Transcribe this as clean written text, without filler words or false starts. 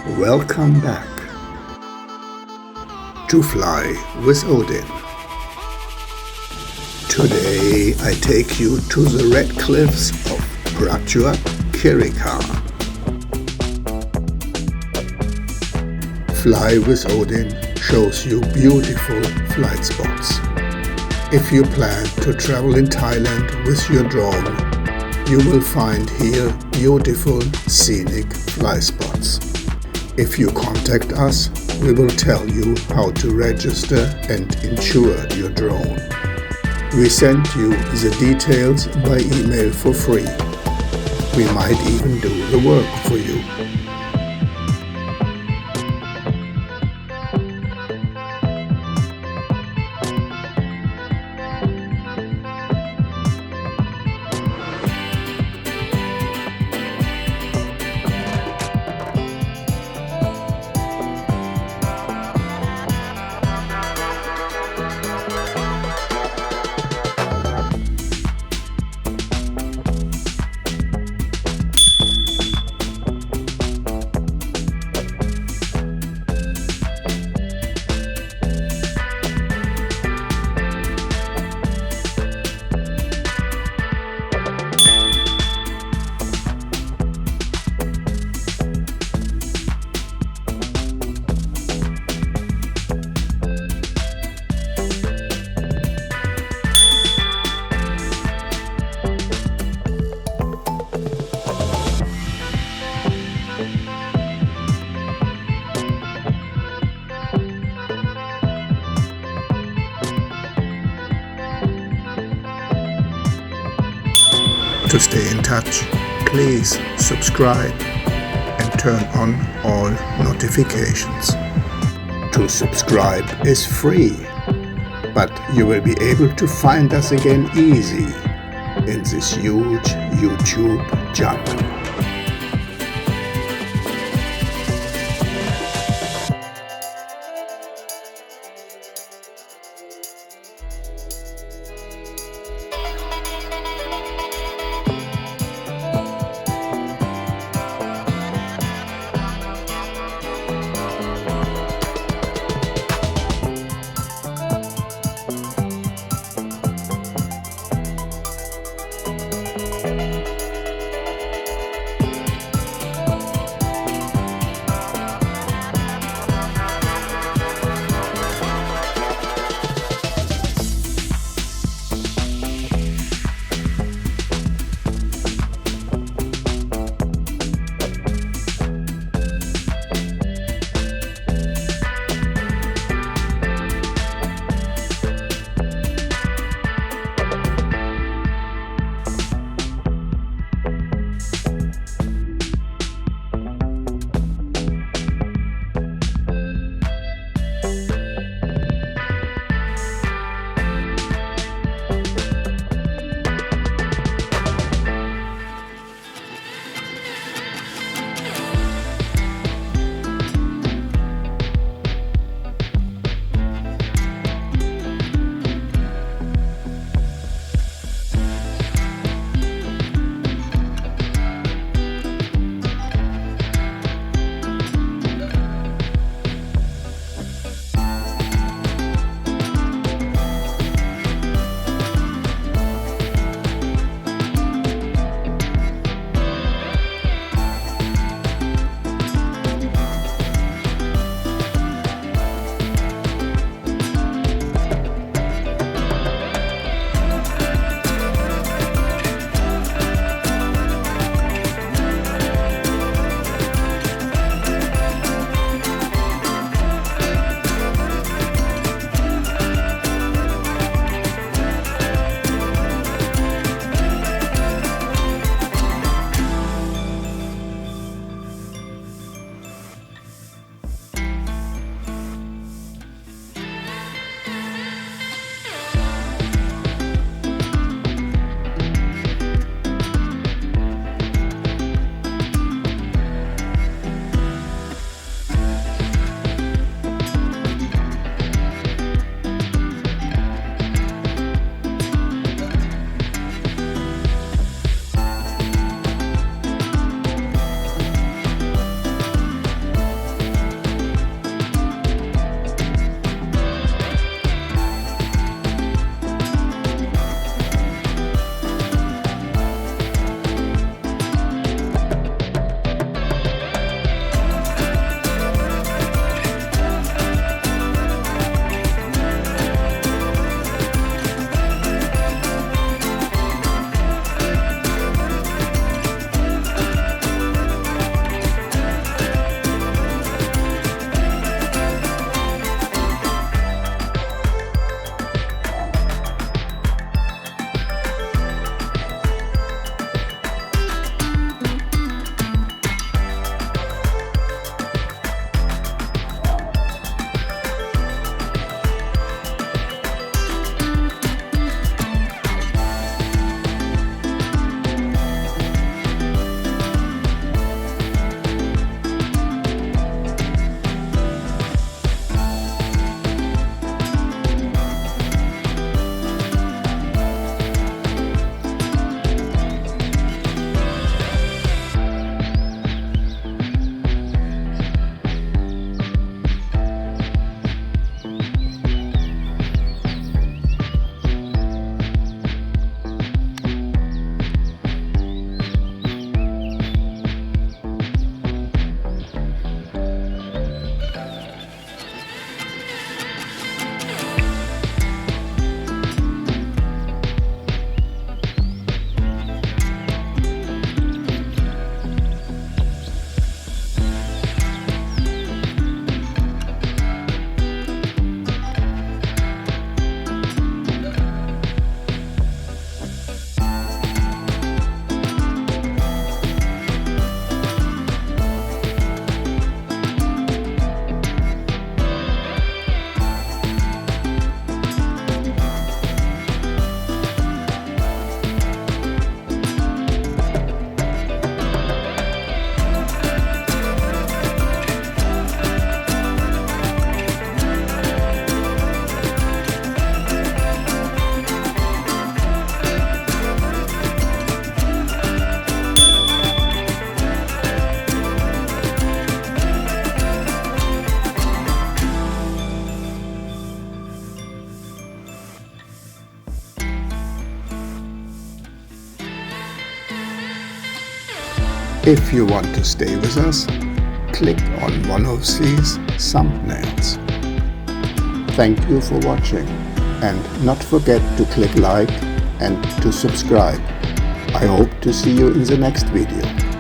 Welcome back to Fly with Odin. Today I take you to the red cliffs of Prachuap Khiri. Fly with Odin shows you beautiful flight spots. If you plan to travel in Thailand with your drone, you will find here beautiful scenic fly spots. If you contact us, we will tell you how to register and insure your drone. We send you the details by email for free. We might even do the work for you. To stay in touch, please subscribe and turn on all notifications. To subscribe is free, but you will be able to find us again easy in this huge YouTube jungle. If you want to stay with us, click on one of these thumbnails. Thank you for watching, and not forget to click like and to subscribe. I hope to see you in the next video.